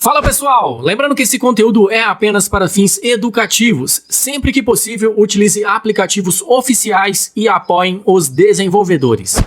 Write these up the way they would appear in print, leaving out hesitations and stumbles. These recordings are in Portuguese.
Fala pessoal, lembrando que esse conteúdo é apenas para fins educativos. Sempre que possível, utilize aplicativos oficiais e apoiem os desenvolvedores.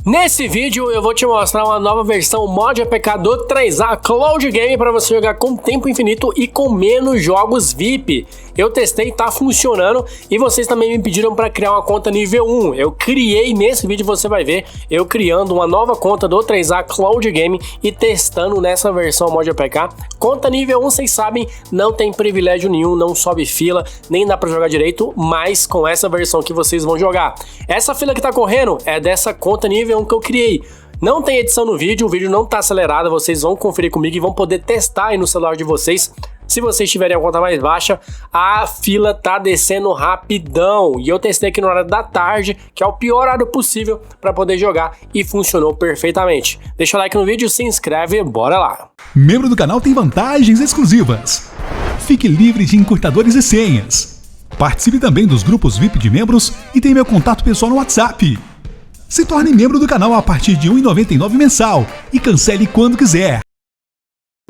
Nesse vídeo eu vou te mostrar uma nova versão mod APK do 3A Cloud Game para você jogar com tempo infinito e com menos jogos VIP. Eu testei, tá funcionando e vocês também me pediram para criar uma conta nível 1. Eu criei, nesse vídeo você vai ver, eu criando uma nova conta do 3A Cloud Game e testando nessa versão mod APK. Conta nível 1, vocês sabem, não tem privilégio nenhum, não sobe fila, nem dá para jogar direito, mas com essa versão que vocês vão jogar. Essa fila que tá correndo é dessa conta nível 1 que eu criei. Não tem edição no vídeo, o vídeo não tá acelerado, vocês vão conferir comigo e vão poder testar aí no celular de vocês. Se vocês tiverem a conta mais baixa, a fila tá descendo rapidão. E eu testei aqui no horário da tarde, que é o pior horário possível para poder jogar, e funcionou perfeitamente. Deixa o like no vídeo, se inscreve e bora lá. Membro do canal tem vantagens exclusivas. Fique livre de encurtadores e senhas. Participe também dos grupos VIP de membros e tem meu contato pessoal no WhatsApp. Se torne membro do canal a partir de R$ 1,99 mensal e cancele quando quiser.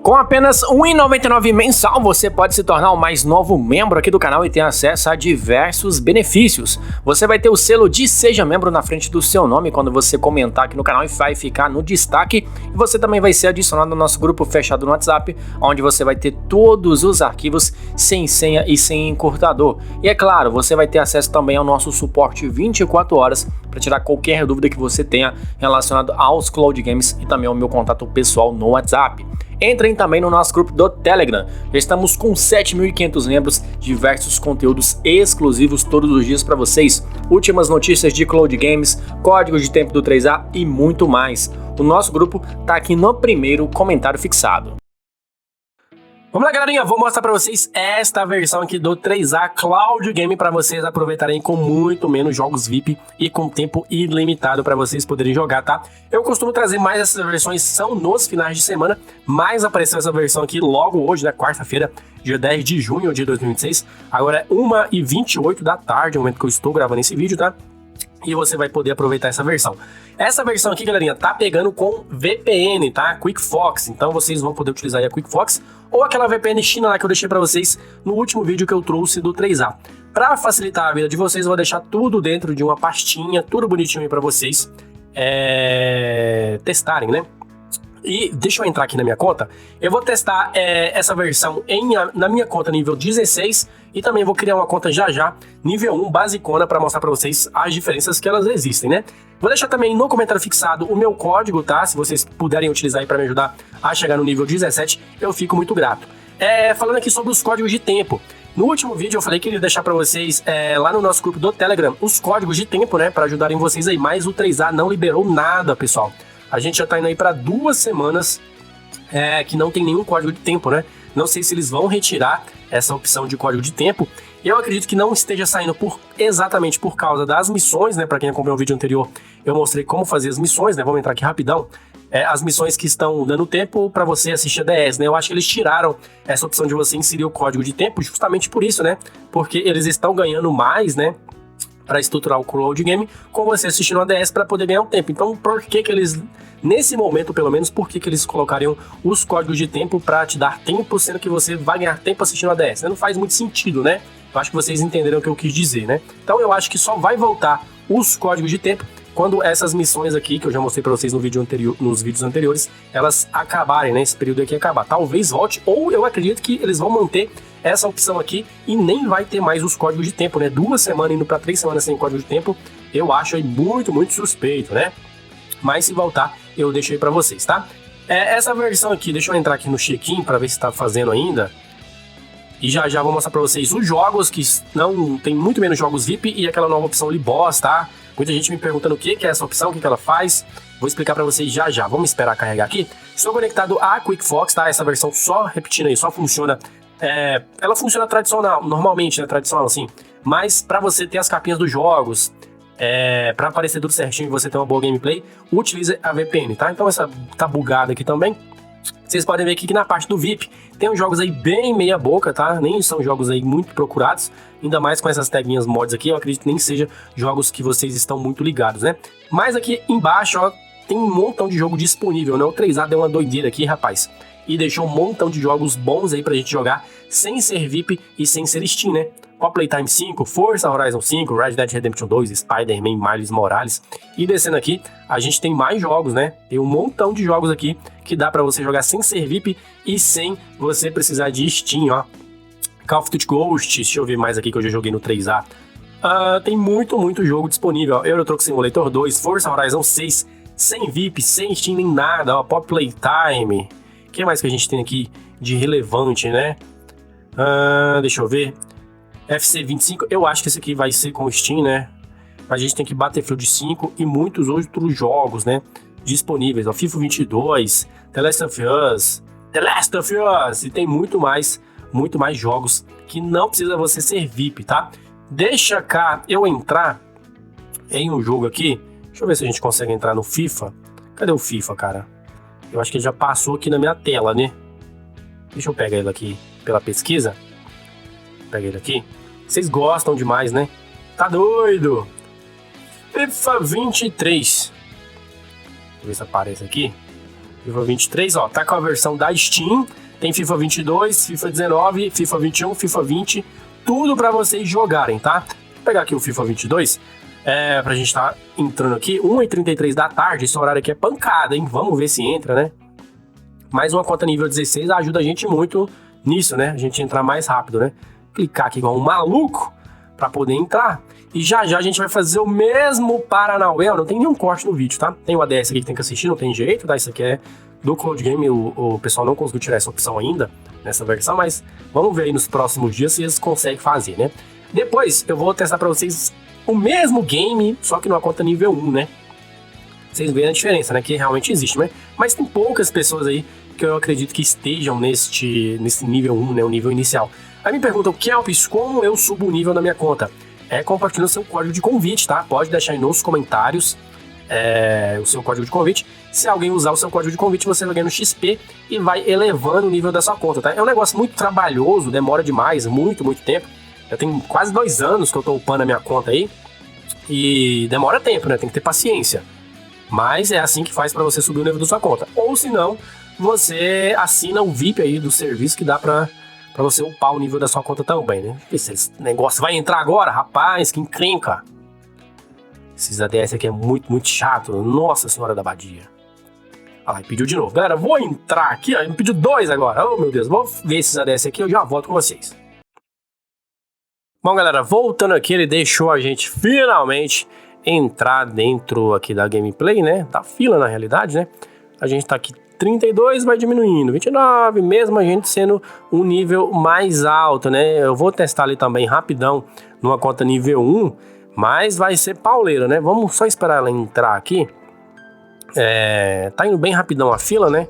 Com apenas R$ 1,99 mensal, você pode se tornar o mais novo membro aqui do canal e ter acesso a diversos benefícios. Você vai ter o selo de Seja Membro na frente do seu nome quando você comentar aqui no canal e vai ficar no destaque. E você também vai ser adicionado no nosso grupo fechado no WhatsApp, onde você vai ter todos os arquivos sem senha e sem encurtador. E é claro, você vai ter acesso também ao nosso suporte 24 horas para tirar qualquer dúvida que você tenha relacionado aos Cloud Games e também ao meu contato pessoal no WhatsApp. Entrem também no nosso grupo do Telegram, já estamos com 7.500 membros, diversos conteúdos exclusivos todos os dias para vocês, últimas notícias de Cloud Games, códigos de tempo do 3A e muito mais. O nosso grupo tá aqui no primeiro comentário fixado. Vamos lá, galerinha, vou mostrar para vocês esta versão aqui do 3A Cloud Game para vocês aproveitarem com muito menos jogos VIP e com tempo ilimitado para vocês poderem jogar, tá? Eu costumo trazer mais essas versões, são nos finais de semana, mas apareceu essa versão aqui logo hoje, na quarta-feira, dia 10 de junho de 2026. Agora é 1h28 da tarde, no momento que eu estou gravando esse vídeo, tá? E você vai poder aproveitar essa versão. Essa versão aqui, galerinha, tá pegando com VPN, tá? QuickFox. Então vocês vão poder utilizar aí a QuickFox ou aquela VPN China lá que eu deixei pra vocês no último vídeo que eu trouxe do 3A. Pra facilitar a vida de vocês, eu vou deixar tudo dentro de uma pastinha, tudo bonitinho aí pra vocês testarem, né? E deixa eu entrar aqui na minha conta. Eu vou testar essa versão na minha conta nível 16 e também vou criar uma conta já nível 1 basicona para mostrar para vocês as diferenças que elas existem, né? Vou deixar também no comentário fixado o meu código, tá? Se vocês puderem utilizar aí para me ajudar a chegar no nível 17, eu fico muito grato. Falando aqui sobre os códigos de tempo. No último vídeo eu falei que eu ia deixar para vocês lá no nosso grupo do Telegram os códigos de tempo, né? Para ajudarem vocês aí, mas o 3A não liberou nada, pessoal. A gente já tá indo aí para 2 semanas que não tem nenhum código de tempo, né? Não sei se eles vão retirar essa opção de código de tempo. Eu acredito que não esteja saindo exatamente por causa das missões, né? Para quem acompanhou o vídeo anterior, eu mostrei como fazer as missões, né? Vamos entrar aqui rapidão. As missões que estão dando tempo para você assistir a DS, né? Eu acho que eles tiraram essa opção de você inserir o código de tempo justamente por isso, né? Porque eles estão ganhando mais, né? Para estruturar o Cloud Game com você assistindo a DS para poder ganhar um tempo. Então, por que eles, nesse momento pelo menos, por que eles colocariam os códigos de tempo para te dar tempo, sendo que você vai ganhar tempo assistindo a DS? Não faz muito sentido, né? Eu acho que vocês entenderam o que eu quis dizer, né? Então, eu acho que só vai voltar os códigos de tempo quando essas missões aqui, que eu já mostrei para vocês no vídeo anterior, nos vídeos anteriores, elas acabarem, né? Esse período aqui acabar. Talvez volte, ou eu acredito que eles vão manter essa opção aqui e nem vai ter mais os códigos de tempo, né? 2 semanas indo para 3 semanas sem código de tempo, eu acho aí muito suspeito, né? Mas se voltar, eu deixei para vocês, tá? Essa versão aqui, deixa eu entrar aqui no check-in para ver se tá fazendo ainda. E já vou mostrar para vocês os jogos que não tem muito menos jogos VIP e aquela nova opção Liboss, tá? Muita gente me perguntando o que é essa opção, o que ela faz. Vou explicar para vocês já. Vamos esperar carregar aqui. Estou conectado a QuickFox, tá? Essa versão só, repetindo aí, só funciona. Ela funciona tradicional, normalmente, né? Tradicional assim. Mas para você ter as capinhas dos jogos, para aparecer tudo certinho e você ter uma boa gameplay, utilize a VPN, tá? Então essa tá bugada aqui também. Vocês podem ver aqui que na parte do VIP tem uns jogos aí bem meia boca, tá? Nem são jogos aí muito procurados, ainda mais com essas taguinhas mods aqui, eu acredito que nem seja jogos que vocês estão muito ligados, né? Mas aqui embaixo, ó, tem um montão de jogo disponível, né? O 3A deu uma doideira aqui, rapaz. e deixou um montão de jogos bons aí pra gente jogar sem ser VIP e sem ser Steam, né? Com a Playtime 5, Forza Horizon 5, Red Dead Redemption 2, Spider-Man, Miles Morales. E descendo aqui, a gente tem mais jogos, né? Tem um montão de jogos aqui que dá pra você jogar sem ser VIP e sem você precisar de Steam, ó. Call of Duty Ghost, deixa eu ver mais aqui que eu já joguei no 3A. Tem muito jogo disponível, ó. Euro Truck Simulator 2, Forza Horizon 6, sem VIP, sem Steam nem nada, ó. Pop Playtime. O que mais que a gente tem aqui de relevante, né? Deixa eu ver. FC 25, eu acho que esse aqui vai ser com Steam, né? A gente tem que Battlefield 5 e muitos outros jogos, né? Disponíveis, ó. FIFA 22, The Last of Us, e tem muito mais jogos que não precisa você ser VIP, tá? Deixa cá eu entrar em um jogo aqui. Deixa eu ver se a gente consegue entrar no FIFA. Cadê o FIFA, cara? Eu acho que ele já passou aqui na minha tela, né? Deixa eu pegar ele aqui pela pesquisa. Pega ele aqui. Vocês gostam demais, né? Tá doido? FIFA 23. Deixa eu ver se aparece aqui. FIFA 23, ó. Tá com a versão da Steam. Tem FIFA 22, FIFA 19, FIFA 21, FIFA 20. Tudo pra vocês jogarem, tá? Vou pegar aqui o FIFA 22. Pra gente tá entrando aqui. 1h33 da tarde. Esse horário aqui é pancada, hein? Vamos ver se entra, né? Mais uma conta nível 16 ajuda a gente muito nisso, né? A gente entrar mais rápido, né? Clicar aqui igual um maluco pra poder entrar. E já a gente vai fazer o mesmo Paranauê. Não tem nenhum corte no vídeo, tá? Tem o ADS aqui que tem que assistir, não tem jeito, tá? Isso aqui é do Cloud Game. O pessoal não conseguiu tirar essa opção ainda nessa versão, mas vamos ver aí nos próximos dias se eles conseguem fazer, né? Depois eu vou testar pra vocês o mesmo game, só que numa conta nível 1, né? Vocês veem a diferença, né? Que realmente existe, né? Mas tem poucas pessoas aí que eu acredito que estejam nesse nível 1, né? O nível inicial. Aí me perguntam, Kelps, como eu subo o nível na minha conta? Compartilhando seu código de convite, tá? Pode deixar aí nos comentários o seu código de convite. Se alguém usar o seu código de convite, você vai ganhando XP e vai elevando o nível da sua conta, tá? É um negócio muito trabalhoso, demora demais, muito tempo. Já tem quase 2 anos que eu tô upando a minha conta aí. E demora tempo, né? Tem que ter paciência. Mas é assim que faz pra você subir o nível da sua conta. Ou se não, você assina o VIP aí do serviço que dá pra você upar o nível da sua conta também, né? Esse negócio vai entrar agora, rapaz, que encrenca. Esses ADS aqui é muito chato. Nossa Senhora da Badia. Ah, pediu de novo. Galera, vou entrar aqui, ó. Ele pediu 2 agora. Oh, meu Deus. Vou ver esses ADS aqui, eu já volto com vocês. Bom, galera, voltando aqui, ele deixou a gente finalmente entrar dentro aqui da gameplay, né? Da fila, na realidade, né? A gente tá aqui 32, vai diminuindo, 29, mesmo a gente sendo um nível mais alto, né? Eu vou testar ali também rapidão numa conta nível 1, mas vai ser pauleira, né? Vamos só esperar ela entrar aqui. Tá indo bem rapidão a fila, né?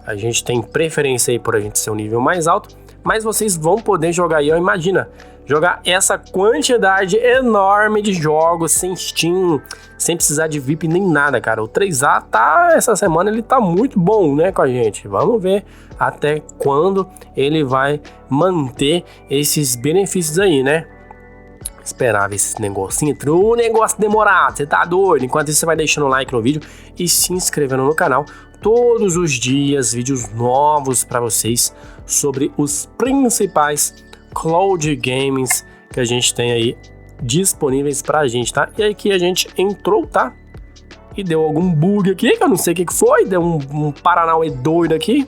A gente tem preferência aí por a gente ser um nível mais alto, mas vocês vão poder jogar aí, ó, imagina, jogar essa quantidade enorme de jogos sem Steam, sem precisar de VIP nem nada, cara. O 3A essa semana ele tá muito bom, né, com a gente. Vamos ver até quando ele vai manter esses benefícios aí, né? Esperar ver esse negocinho, um negócio demorado, você tá doido? Enquanto isso, você vai deixando o like no vídeo e se inscrevendo no canal. Todos os dias, vídeos novos para vocês sobre os principais Cloud Games que a gente tem aí disponíveis pra gente, tá? E aí que a gente entrou, tá? E deu algum bug aqui, que eu não sei o que foi, deu um Paranauê doido aqui.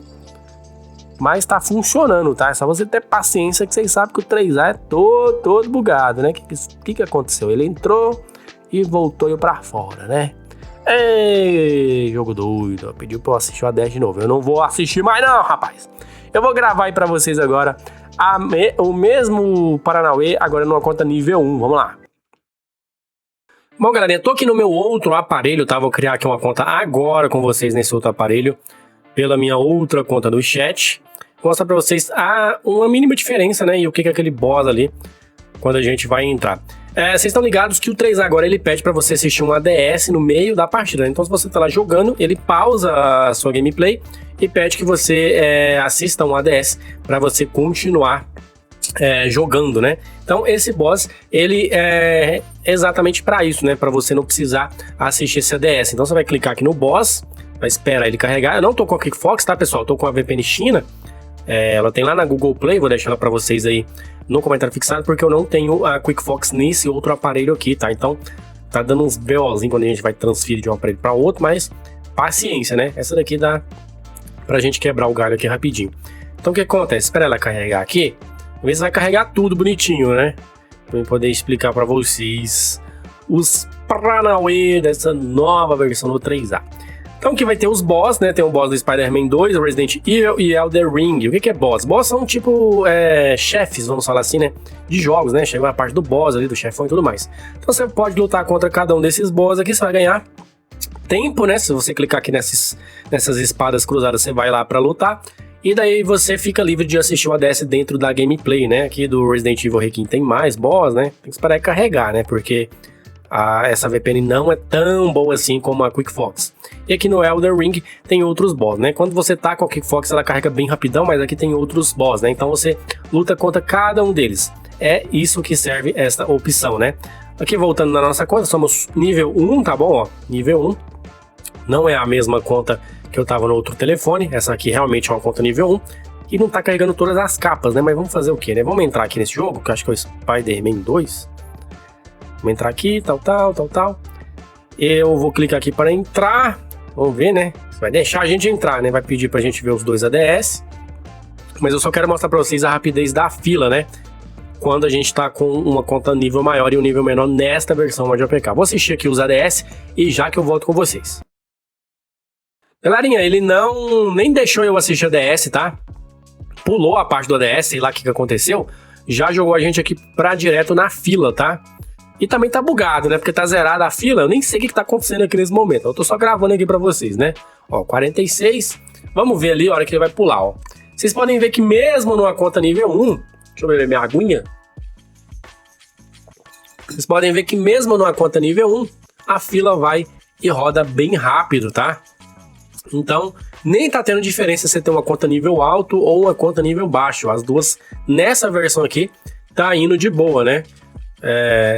Mas tá funcionando, tá? É só você ter paciência que vocês sabem que o 3A é todo bugado, né? O que aconteceu? Ele entrou e voltou pra fora, né? Ei, jogo doido. Pediu pra eu assistir o A10 de novo. Eu não vou assistir mais não, rapaz. Eu vou gravar aí pra vocês agora o mesmo Paranauê, agora numa conta nível 1. Vamos lá. Bom, galera, eu tô aqui no meu outro aparelho, tá? Vou criar aqui uma conta agora com vocês nesse outro aparelho, pela minha outra conta do chat. Vou mostrar pra vocês uma mínima diferença, né? E o que é aquele boss ali, quando a gente vai entrar. Vocês estão ligados que o 3A agora ele pede pra você assistir um ADS no meio da partida. Então, se você tá lá jogando, ele pausa a sua gameplay e pede que você assista um ADS para você continuar jogando, né? Então, esse boss, ele é exatamente para isso, né? Para você não precisar assistir esse ADS. Então, você vai clicar aqui no boss, Vai esperar ele carregar. Eu não tô com a QuickFox, tá, pessoal? Eu tô com a VPN China. Ela tem lá na Google Play, vou deixar ela pra vocês aí no comentário fixado, porque eu não tenho a QuickFox nesse outro aparelho aqui, tá? Então, tá dando uns BOzinhos quando a gente vai transferir de um aparelho pra outro, mas paciência, né? Essa daqui dá pra gente quebrar o galho aqui rapidinho. Então, o que acontece? Espera ela carregar aqui. Ver se vai carregar tudo bonitinho, né? Pra eu poder explicar pra vocês os paranauê dessa nova versão do 3A. Então aqui vai ter os boss, né? Tem o boss do Spider-Man 2, o Resident Evil e Elden Ring. O que é boss? Boss são tipo chefes, vamos falar assim, né? De jogos, né? Chega a parte do boss ali, do chefão e tudo mais. Então você pode lutar contra cada um desses boss aqui, você vai ganhar tempo, né? Se você clicar aqui nessas espadas cruzadas, você vai lá pra lutar. E daí você fica livre de assistir o ADS dentro da gameplay, né? Aqui do Resident Evil Requiem tem mais boss, né? Tem que esperar carregar, né? Porque essa VPN não é tão boa assim como a QuickFox. E aqui no Elden Ring tem outros boss, né? Quando você tá com a QuickFox, ela carrega bem rapidão, mas aqui tem outros boss, né? Então você luta contra cada um deles. É isso que serve esta opção, né? Aqui voltando na nossa conta, somos nível 1, tá bom? Ó, nível 1. Não é a mesma conta que eu tava no outro telefone. Essa aqui realmente é uma conta nível 1. E não tá carregando todas as capas, né? Mas vamos fazer o quê, né? Vamos entrar aqui nesse jogo, que eu acho que é o Spider-Man 2. Vamos entrar aqui, tal. Eu vou clicar aqui para entrar. Vamos ver, né? Vai deixar a gente entrar, né? Vai pedir pra gente ver os dois ADS. Mas eu só quero mostrar pra vocês a rapidez da fila, né? Quando a gente tá com uma conta nível maior e um nível menor nesta versão de APK. Vou assistir aqui os ADS e já que eu volto com vocês. Galerinha, ele nem deixou eu assistir ADS, tá? Pulou a parte do ADS, sei lá o que aconteceu. Já jogou a gente aqui pra direto na fila, tá? E também tá bugado, né? Porque tá zerada a fila. Eu nem sei o que tá acontecendo aqui nesse momento. Eu tô só gravando aqui pra vocês, né? Ó, 46. Vamos ver ali a hora que ele vai pular, ó. Vocês podem ver que mesmo numa conta nível 1... Deixa eu ver minha aguinha. Vocês podem ver que mesmo numa conta nível 1, a fila vai e roda bem rápido, tá? Então, nem tá tendo diferença se você tem uma conta nível alto ou uma conta nível baixo. As duas, nessa versão aqui, tá indo de boa, né?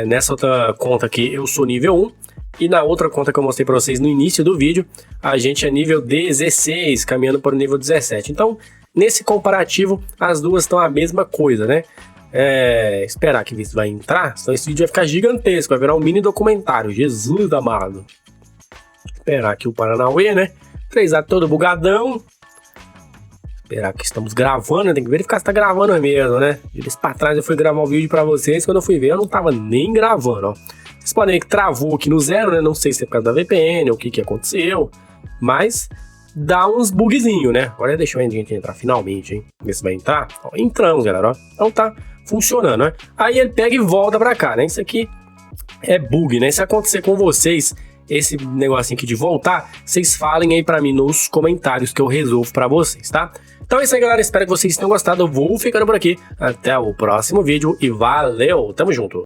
Nessa outra conta aqui eu sou nível 1 e na outra conta que eu mostrei para vocês no início do vídeo a gente é nível 16, caminhando para o nível 17. Então nesse comparativo as duas estão a mesma coisa, né? Esperar que isso vai entrar, senão esse vídeo vai ficar gigantesco, vai virar um mini documentário, Jesus amado. Esperar aqui o Paranauê, né? 3A todo bugadão. Esperar que estamos gravando, né? Tem que verificar se tá gravando mesmo, né? Dias pra trás eu fui gravar um vídeo pra vocês, quando eu fui ver eu não tava nem gravando, ó. Vocês podem ver que travou aqui no 0, né? Não sei se é por causa da VPN ou o que aconteceu, mas dá uns bugzinhos, né? Agora deixa a gente entrar finalmente, hein? Ver se vai entrar. Ó, entramos, galera, ó. Então tá funcionando, né? Aí ele pega e volta pra cá, né? Isso aqui é bug, né? Se acontecer com vocês esse negocinho aqui de voltar, vocês falem aí pra mim nos comentários que eu resolvo pra vocês, tá? Então é isso aí, galera. Espero que vocês tenham gostado. Eu vou ficando por aqui. Até o próximo vídeo e valeu! Tamo junto!